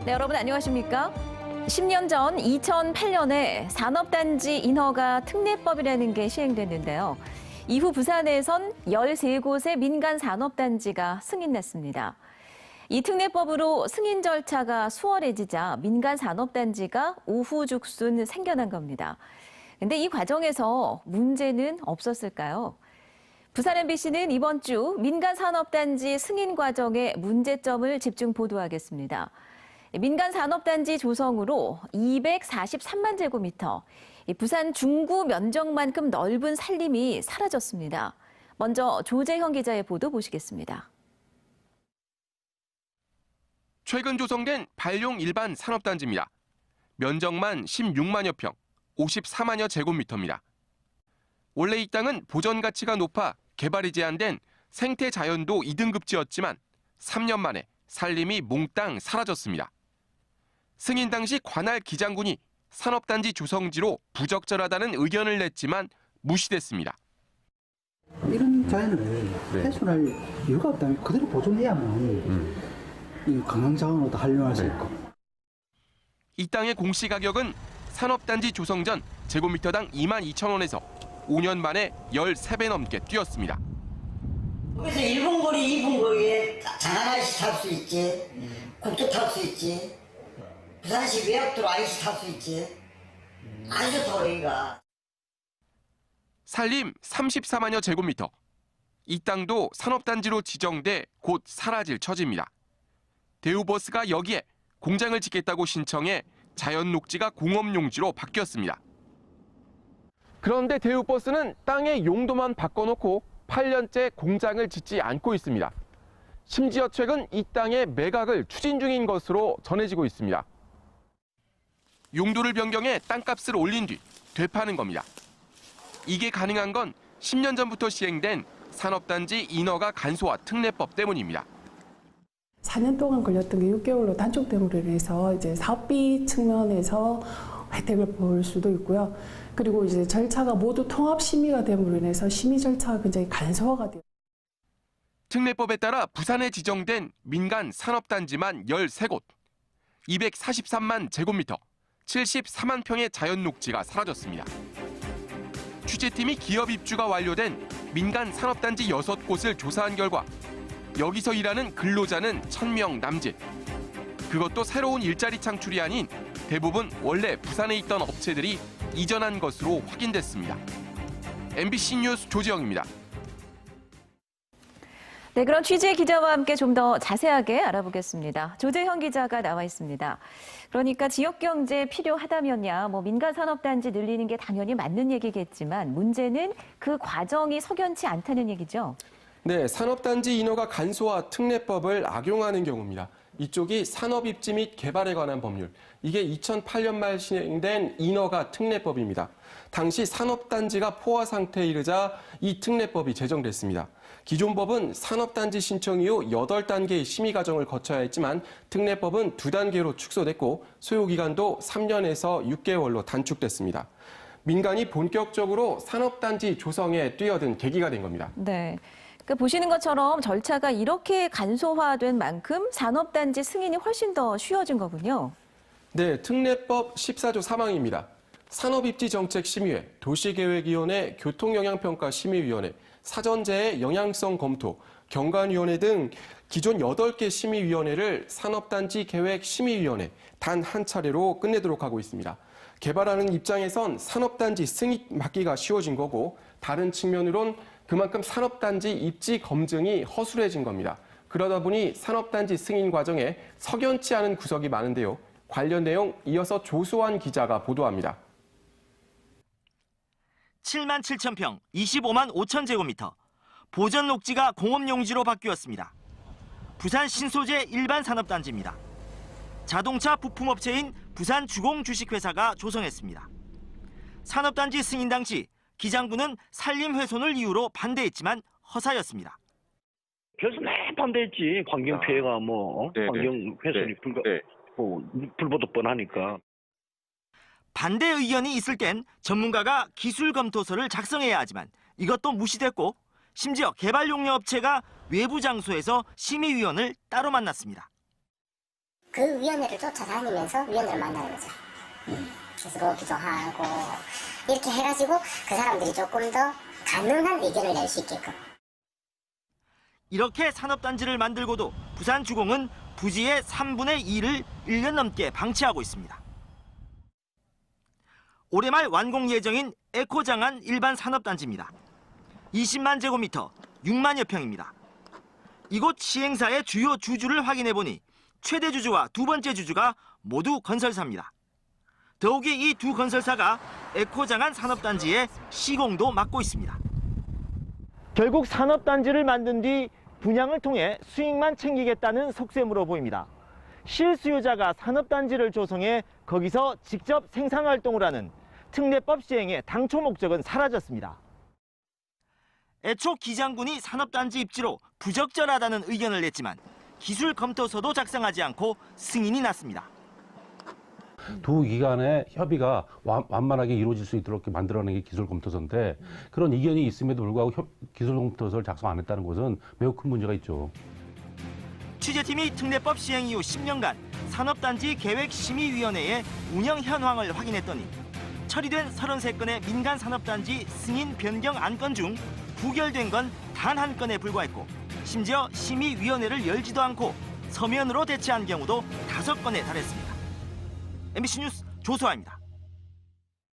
네, 여러분 안녕하십니까? 10년 전 2008년에 산업단지 인허가 특례법이라는 게 시행됐는데요. 이후 부산에선 13곳의 민간 산업단지가 승인됐습니다. 이 특례법으로 승인 절차가 수월해지자 민간 산업단지가 우후죽순 생겨난 겁니다. 근데 이 과정에서 문제는 없었을까요? 부산 MBC는 이번 주 민간 산업단지 승인 과정의 문제점을 집중 보도하겠습니다. 민간 산업단지 조성으로 243만 제곱미터, 부산 중구 면적만큼 넓은 산림이 사라졌습니다. 먼저 조재형 기자의 보도 보시겠습니다. 최근 조성된 발용 일반 산업단지입니다. 면적만 16만여 평, 54만여 제곱미터입니다. 원래 이 땅은 보전 가치가 높아 개발이 제한된 생태 자연도 2등급지였지만 3년 만에 산림이 몽땅 사라졌습니다. 승인 당시 관할 기장군이 산업단지 조성지로 부적절하다는 의견을 냈지만 무시됐습니다. 이런 자연을 훼손할 이유가 없다면 그대로 보존해야만 이 관광자원으로도 활용할 수 있고. 이 땅의 공시가격은 산업단지 조성 전 제곱미터당 22,000원에서 5년 만에 13배 넘게 뛰었습니다. 그래서 1분 거리, 2분 거리에 장안아이씨 탈 수 있지, 국도 탈 수 있지, 부산시 외곽도로 아이씨 탈 수 있지. 아주 좋다 여기가. 산림 34만여 제곱미터. 이 땅도 산업단지로 지정돼 곧 사라질 처지입니다. 대우버스가 여기에 공장을 짓겠다고 신청해 자연녹지가 공업용지로 바뀌었습니다. 그런데 대우버스는 땅의 용도만 바꿔놓고 8년째 공장을 짓지 않고 있습니다. 심지어 최근 이 땅의 매각을 추진 중인 것으로 전해지고 있습니다. 용도를 변경해 땅값을 올린 뒤 되파는 겁니다. 이게 가능한 건 10년 전부터 시행된 산업단지 인허가 간소화 특례법 때문입니다. 4년 동안 걸렸던 게 6개월로 단축됨으로 인해서 이제 사업비 측면에서 혜택을 볼 수도 있고요. 그리고 이제 절차가 모두 통합 심의가 됨으로 인해서 심의 절차가 굉장히 간소화가 돼요. 특례법에 따라 부산에 지정된 민간 산업단지만 13곳, 243만 제곱미터, 74만 평의 자연 녹지가 사라졌습니다. 취재팀이 기업 입주가 완료된 민간 산업단지 6곳을 조사한 결과 여기서 일하는 근로자는 1,000명 남짓. 그것도 새로운 일자리 창출이 아닌 대부분 원래 부산에 있던 업체들이 이전한 것으로 확인됐습니다. MBC 뉴스 조지영입니다. 네, 그럼 취재 기자와 함께 좀 더 자세하게 알아보겠습니다. 조재형 기자가 나와 있습니다. 그러니까 지역 경제 필요하다면야 민간 산업단지 늘리는 게 당연히 맞는 얘기겠지만 문제는 그 과정이 석연치 않다는 얘기죠. 네, 산업단지 인허가 간소화 특례법을 악용하는 경우입니다. 이쪽이 산업입지 및 개발에 관한 법률, 이게 2008년 말 시행된 인허가 특례법입니다. 당시 산업단지가 포화 상태에 이르자 이 특례법이 제정됐습니다. 기존 법은 산업단지 신청 이후 8단계의 심의 과정을 거쳐야 했지만 특례법은 2단계로 축소됐고 소요기간도 3년에서 6개월로 단축됐습니다. 민간이 본격적으로 산업단지 조성에 뛰어든 계기가 된 겁니다. 네. 그러니까 보시는 것처럼 절차가 이렇게 간소화된 만큼 산업단지 승인이 훨씬 더 쉬워진 거군요. 네, 특례법 14조 3항입니다. 산업입지정책심의회, 도시계획위원회, 교통영향평가심의위원회, 사전재해 영향성 검토, 경관위원회 등 기존 8개 심의위원회를 산업단지 계획심의위원회 단 한 차례로 끝내도록 하고 있습니다. 개발하는 입장에선 산업단지 승인 받기가 쉬워진 거고 다른 측면으론 그만큼 산업단지 입지 검증이 허술해진 겁니다. 그러다 보니 산업단지 승인 과정에 석연치 않은 구석이 많은데요. 관련 내용 이어서 조수환 기자가 보도합니다. 7만 7천 평, 25만 5천 제곱미터. 보전 녹지가 공업용지로 바뀌었습니다. 부산 신소재 일반 산업단지입니다. 자동차 부품업체인 부산주공주식회사가 조성했습니다. 산업단지 승인 당시 기장군은 산림 훼손을 이유로 반대했지만 허사였습니다. 그래서 매 반대했지. 환경 피해가 환경 훼손이 불보듯 뻔하니까. 반대 의견이 있을 땐 전문가가 기술 검토서를 작성해야 하지만 이것도 무시됐고 심지어 개발 용역 업체가 외부 장소에서 심의위원을 따로 만났습니다. 그 위원회를 쫓아다니면서 위원회를 만나는 거죠. 그래서 거기도 하고 이렇게 해가지고 그 사람들이 조금 더 가능한 의견을 낼 수 있게끔. 이렇게 산업단지를 만들고도 부산주공은 부지의 3분의 2를 1년 넘게 방치하고 있습니다. 올해 말 완공 예정인 에코장안 일반 산업단지입니다. 20만 제곱미터, 6만여 평입니다. 이곳 시행사의 주요 주주를 확인해보니 최대 주주와 두 번째 주주가 모두 건설사입니다. 더욱이 이 두 건설사가 에코장안 산업단지의 시공도 맡고 있습니다. 결국 산업단지를 만든 뒤 분양을 통해 수익만 챙기겠다는 속셈으로 보입니다. 실수요자가 산업단지를 조성해 거기서 직접 생산활동을 하는 특례법 시행의 당초 목적은 사라졌습니다. 애초 기장군이 산업단지 입지로 부적절하다는 의견을 냈지만 기술 검토서도 작성하지 않고 승인이 났습니다. 두 기관의 협의가 완만하게 이루어질 수 있도록 만들어낸 게 기술검토서인데 그런 이견이 있음에도 불구하고 기술검토서를 작성 안 했다는 것은 매우 큰 문제가 있죠. 취재팀이 특례법 시행 이후 10년간 산업단지 계획심의위원회의 운영 현황을 확인했더니 처리된 33건의 민간 산업단지 승인 변경 안건 중 부결된 건 단 한 건에 불과했고 심지어 심의위원회를 열지도 않고 서면으로 대체한 경우도 5건에 달했습니다. MBC 뉴스 조수아입니다.